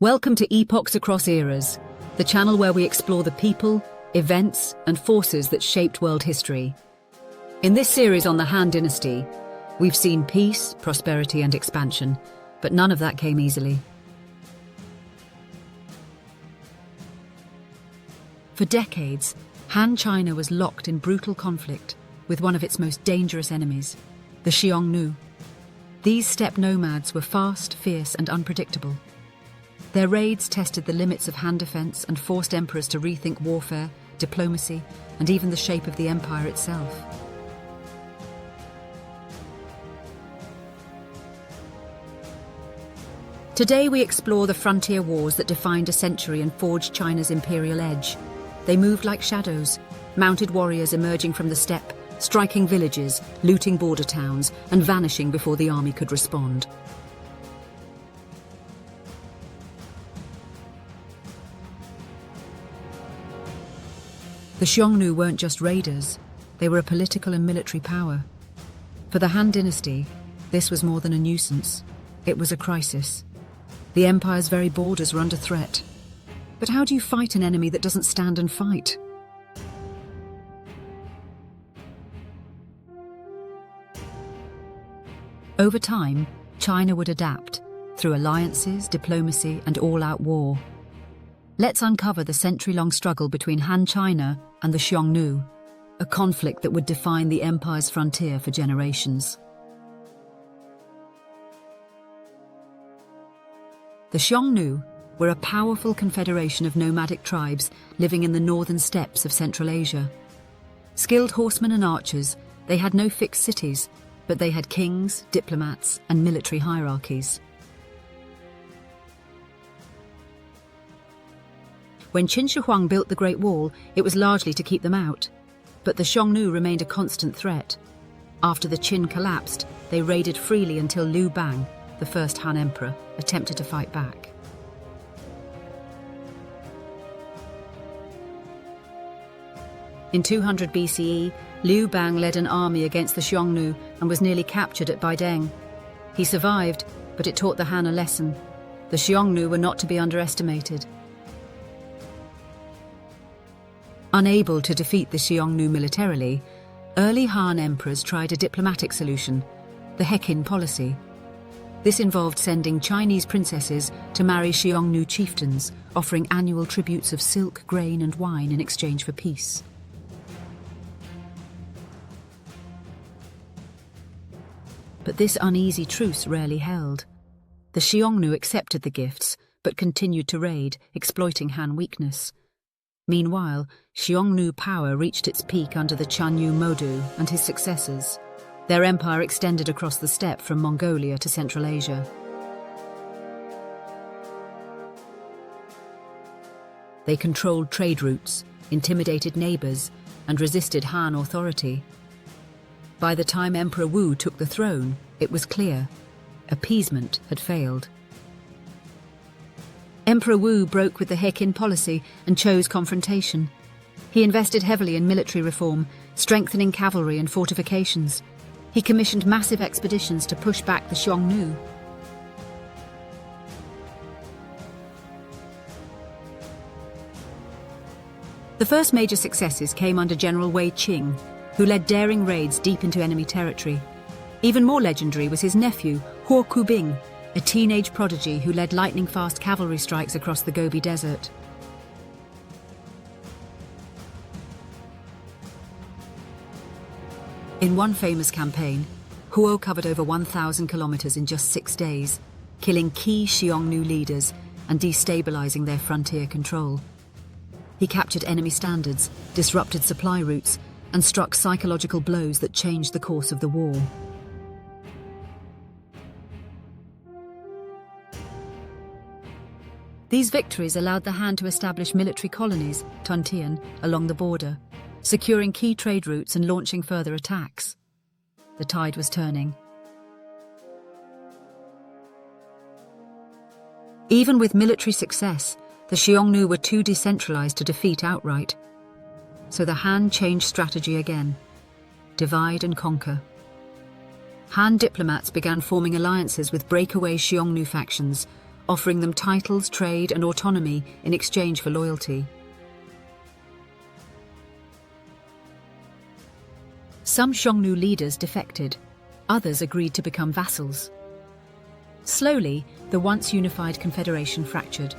Welcome to Epochs Across Eras, the channel where we explore the people, events, and forces that shaped world history. In this series on the Han Dynasty, we've seen peace, prosperity, and expansion, but none of that came easily. For decades, Han China was locked in brutal conflict with one of its most dangerous enemies, the Xiongnu. These steppe nomads were fast, fierce, and unpredictable. Their raids tested the limits of Han defense and forced emperors to rethink warfare, diplomacy, and even the shape of the empire itself. Today we explore the frontier wars that defined a century and forged China's imperial edge. They moved like shadows, mounted warriors emerging from the steppe, striking villages, looting border towns, and vanishing before the army could respond. The Xiongnu weren't just raiders, they were a political and military power. For the Han Dynasty, this was more than a nuisance. It was a crisis. The empire's very borders were under threat. But how do you fight an enemy that doesn't stand and fight? Over time, China would adapt through alliances, diplomacy, and all-out war. Let's uncover the century-long struggle between Han China and the Xiongnu, a conflict that would define the empire's frontier for generations. The Xiongnu were a powerful confederation of nomadic tribes living in the northern steppes of Central Asia. Skilled horsemen and archers, they had no fixed cities, but they had kings, diplomats, and military hierarchies. When Qin Shi Huang built the Great Wall, it was largely to keep them out. But the Xiongnu remained a constant threat. After the Qin collapsed, they raided freely until Liu Bang, the first Han emperor, attempted to fight back. In 200 BCE, Liu Bang led an army against the Xiongnu and was nearly captured at Baideng. He survived, but it taught the Han a lesson. The Xiongnu were not to be underestimated. Unable to defeat the Xiongnu militarily, early Han emperors tried a diplomatic solution, the Heqin policy. This involved sending Chinese princesses to marry Xiongnu chieftains, offering annual tributes of silk, grain, and wine in exchange for peace. But this uneasy truce rarely held. The Xiongnu accepted the gifts, but continued to raid, exploiting Han weakness. Meanwhile, Xiongnu power reached its peak under the Xiongnu Modu and his successors. Their empire extended across the steppe from Mongolia to Central Asia. They controlled trade routes, intimidated neighbors, and resisted Han authority. By the time Emperor Wu took the throne, it was clear: appeasement had failed. Emperor Wu broke with the Heqin policy and chose confrontation. He invested heavily in military reform, strengthening cavalry and fortifications. He commissioned massive expeditions to push back the Xiongnu. The first major successes came under General Wei Qing, who led daring raids deep into enemy territory. Even more legendary was his nephew, Huo Kubing, a teenage prodigy who led lightning-fast cavalry strikes across the Gobi Desert. In one famous campaign, Huo covered over 1,000 kilometers in just 6 days, killing key Xiongnu leaders and destabilizing their frontier control. He captured enemy standards, disrupted supply routes, and struck psychological blows that changed the course of the war. These victories allowed the Han to establish military colonies, Tuntian, along the border, securing key trade routes and launching further attacks. The tide was turning. Even with military success, the Xiongnu were too decentralized to defeat outright. So the Han changed strategy again: divide and conquer. Han diplomats began forming alliances with breakaway Xiongnu factions, offering them titles, trade, and autonomy in exchange for loyalty. Some Xiongnu leaders defected, others agreed to become vassals. Slowly, the once unified confederation fractured.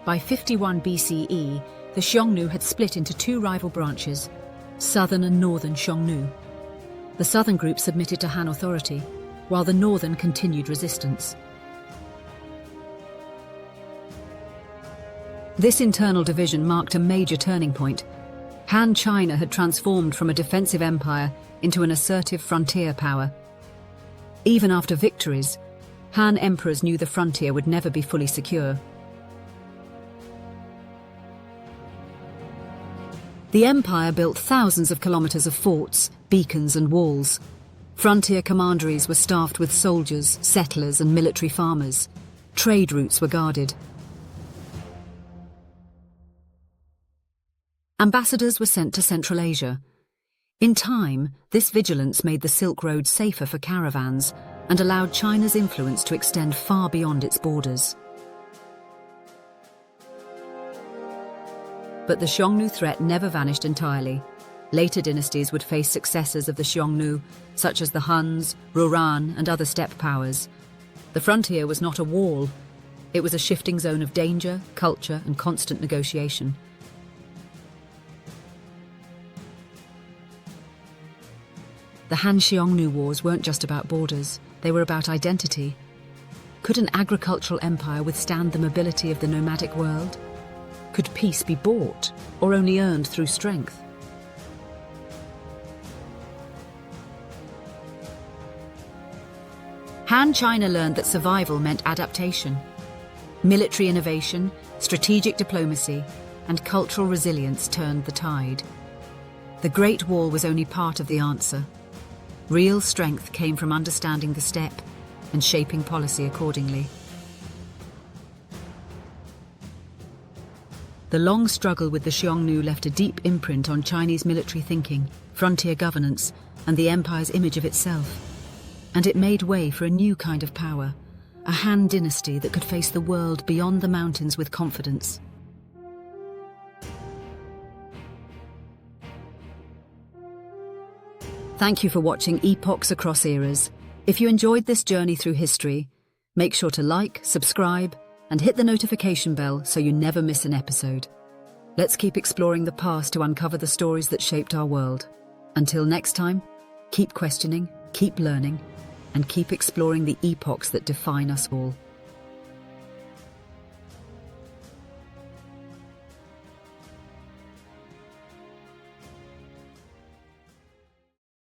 By 51 BCE, the Xiongnu had split into two rival branches, southern and northern Xiongnu. The southern group submitted to Han authority, while the northern continued resistance. This internal division marked a major turning point. Han China had transformed from a defensive empire into an assertive frontier power. Even after victories, Han emperors knew the frontier would never be fully secure. The empire built thousands of kilometers of forts, beacons, and walls. Frontier commanderies were staffed with soldiers, settlers, and military farmers. Trade routes were guarded. Ambassadors were sent to Central Asia. In time, this vigilance made the Silk Road safer for caravans and allowed China's influence to extend far beyond its borders. But the Xiongnu threat never vanished entirely. Later dynasties would face successors of the Xiongnu, such as the Huns, Rouran, and other steppe powers. The frontier was not a wall. It was a shifting zone of danger, culture, and constant negotiation. The Han-Xiongnu wars weren't just about borders, they were about identity. Could an agricultural empire withstand the mobility of the nomadic world? Could peace be bought, or only earned through strength? Han China learned that survival meant adaptation. Military innovation, strategic diplomacy, and cultural resilience turned the tide. The Great Wall was only part of the answer. Real strength came from understanding the steppe and shaping policy accordingly. The long struggle with the Xiongnu left a deep imprint on Chinese military thinking, frontier governance, and the empire's image of itself. And it made way for a new kind of power, a Han Dynasty that could face the world beyond the mountains with confidence. Thank you for watching Epochs Across Eras. If you enjoyed this journey through history, make sure to like, subscribe, and hit the notification bell so you never miss an episode. Let's keep exploring the past to uncover the stories that shaped our world. Until next time, keep questioning, keep learning, and keep exploring the epochs that define us all.